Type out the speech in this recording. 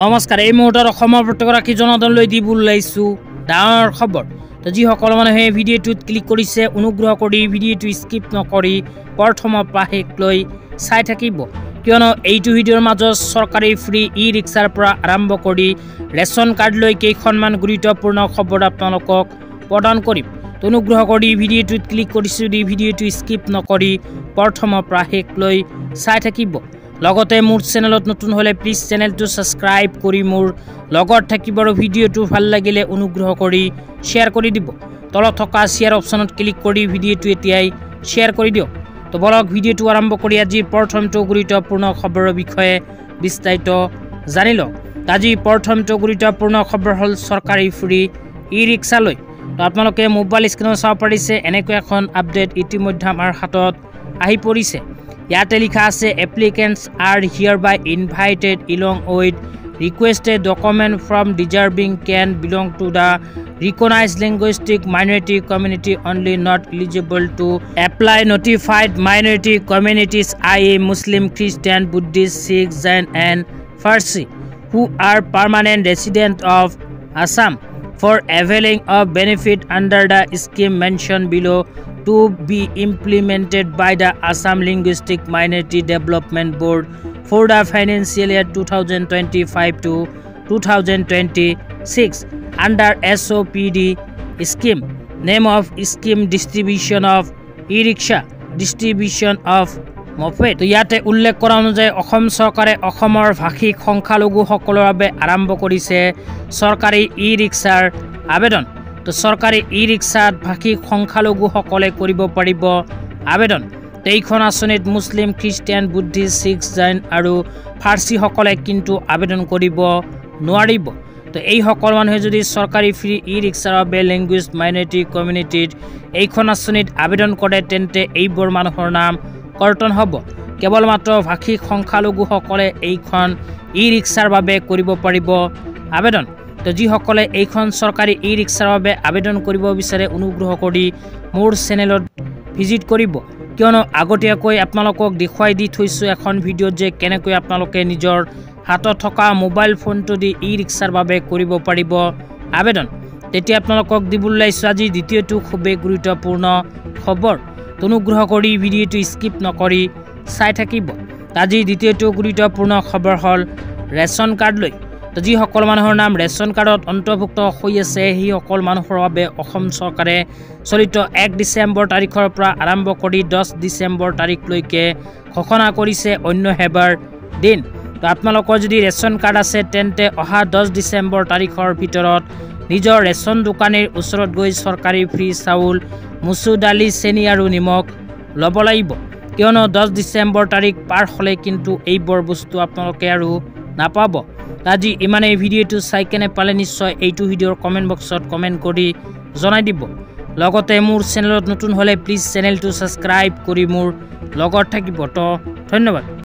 নমস্কাৰ এই মুহূৰ্তত অসমৰ প্ৰতিগৰাকী জনগণলৈ দিব ওলাইছো ডাঙৰ খবৰ তো যিসকল মানুহে ভিডিঅ'টোত ক্লিক কৰিছে অনুগ্ৰহ কৰি ভিডিঅ'টো স্কিপ নকৰি প্ৰথমৰ পৰা শেষলৈ চাই থাকিব কিয়নো এইটো ভিডিঅ'ৰ মাজত চৰকাৰী ফ্ৰী ই ৰিক্সাৰ পৰা আৰম্ভ কৰি ৰেচন কাৰ্ডলৈ কেইখনমান গুৰুত্বপূৰ্ণ খবৰ আপোনালোকক প্ৰদান কৰিম তো অনুগ্ৰহ কৰি ভিডিঅ'টোত ক্লিক কৰিছো দি ভিডিঅ'টো স্কিপ নকৰি প্ৰথমৰ পৰা শেষলৈ চাই থাকিব লগতে মোৰ চেনেলত নতুন হলে প্লিজ চেনেলটো সাবস্ক্ৰাইব কৰি মোৰ লগত থাকিব আৰু ভিডিঅ'টো ভাল লাগিলে অনুগ্ৰহ কৰি শেয়াৰ কৰি দিব তলত থকা শেয়াৰ অপচনত ক্লিক কৰি ভিডিঅ'টো এতিয়াই শেয়াৰ কৰি দিও তো বলক ভিডিঅ'টো আৰম্ভ কৰি আজি প্ৰথমটো গুৰুত্বপূৰ্ণ খবৰৰ বিষয়ে বিস্তাৰিত জানি লওক আজি প্ৰথমটো গুৰুত্বপূৰ্ণ খবৰ হল চৰকাৰী ফ্ৰী ই ৰিক্সা লৈ তো আপোনালোকে মোবাইল স্ক্ৰীনত চাব পাৰিছে এনেকৈ এখন আপডেট ইতিমধ্যে আমাৰ হাতত আহি পৰিছে ইয়াতে লিখা আছে applicants are hereby invited along with requested document from deserving can belong to the recognized linguistic minority community only not eligible to apply notified minority communities i.e. Muslim, Christian, Buddhist, Sikh, Jain and Farsi who are permanent resident of Assam for availing of benefit under the scheme mentioned below to be implemented by the Assam Linguistic Minority Development Board for the financial year 2025 to 2026 under SOPD scheme. Name of scheme distribution of e-rickshaw, distribution of moped. তো ইয়াতে উল্লেখ কৰা অনুযায়ী অসম চৰকাৰে অসমৰ ভাষিক সংখ্যালঘুসকলৰ বাবে আৰম্ভ কৰিছে চৰকাৰী ই ৰিক্সাৰ আবেদন তো চৰকাৰী ই ৰিক্সাত ভাষিক সংখ্যালঘুসকলে কৰিব পাৰিব আবেদন এইখন আঁচনিত মুছলিম খ্ৰীষ্টিয়ান বুদ্ধিষ্ট শিখ জৈন আৰু ফাৰ্চীসকলে কিন্তু আবেদন কৰিব নোৱাৰিব তো এইসকল মানুহে যদি চৰকাৰী ফ্ৰী ই ৰিক্সাৰ বাবে লেংগুৱেজ মাইনৰিটি কমিউনিটিত এইখন আঁচনিত আবেদন কৰে তেন্তে এইবোৰ মানুহৰ নাম কৰ্তন হ'ব কেৱল মাত্ৰ ভাষিক সংখ্যালঘুসকলে এইখন ই ৰিক্সাৰ বাবে কৰিব পাৰিব আবেদন তো যিসকলে এইখন চৰকাৰী ই ৰিক্সাৰ বাবে আবেদন কৰিব বিচাৰে অনুগ্ৰহ কৰি মোৰ চেনেলত ভিজিট কৰিব কিয়নো আগতীয়াকৈ আপোনালোকক দেখুৱাই দি থৈছো এখন ভিডিঅ'ত যে কেনেকৈ আপোনালোকে নিজৰ হাতত থকা মোবাইল ফোনটো দি ই ৰিক্সাৰ বাবে কৰিব পাৰিব আবেদন তেতিয়া আপোনালোকক দিবলৈ লাইছো আজি দ্বিতীয়টো খুবেই গুৰুত্বপূৰ্ণ খবৰ অনুগ্ৰহ কৰি ভিডিঅ'টো স্কিপ নকৰি চাই থাকিব আজি দ্বিতীয়টো গুৰুত্বপূৰ্ণ খবৰ হল ৰেচন কাৰ্ড লৈ তো যিসকল মানুহৰ নাম ৰেচন কাৰ্ডত অন্তৰ্ভুক্ত হৈ আছে সেইসকল মানুহৰ বাবে অসম চৰকাৰে চলিত 1 ডিচেম্বৰ তাৰিখৰ পৰা আৰম্ভ কৰি 10 ডিচেম্বৰ তাৰিখলৈকে ঘোষণা কৰিছে অন্য হেবাৰ দিন তো আপোনালোকৰ যদি ৰেচন কাৰ্ড আছে তেন্তে অহা 10 ডিচেম্বৰ তাৰিখৰ ভিতৰত নিজৰ ৰেচন দোকানীৰ ওচৰত গৈ চৰকাৰী ফ্ৰী চাউল মুচুৰ দালি চেনি আৰু নিমখ ল'ব লাগিব কিয়নো 10 ডিচেম্বৰ তাৰিখ পাৰ হ'লে কিন্তু এইবোৰ বস্তু আপোনালোকে আৰু নাপাব আজি ইমানে ভিডিঅ'টো চাই কেনে পালে নিশ্চয় এইটো ভিডিঅ'ৰ কমেন্ট বক্সত কমেন্ট কৰি জনাই দিব লগতে মোৰ চেনেলত নতুন হলে প্লিজ চেনেলটো সাবস্ক্ৰাইব কৰি মোৰ লগত থাকিব তো ধন্যবাদ।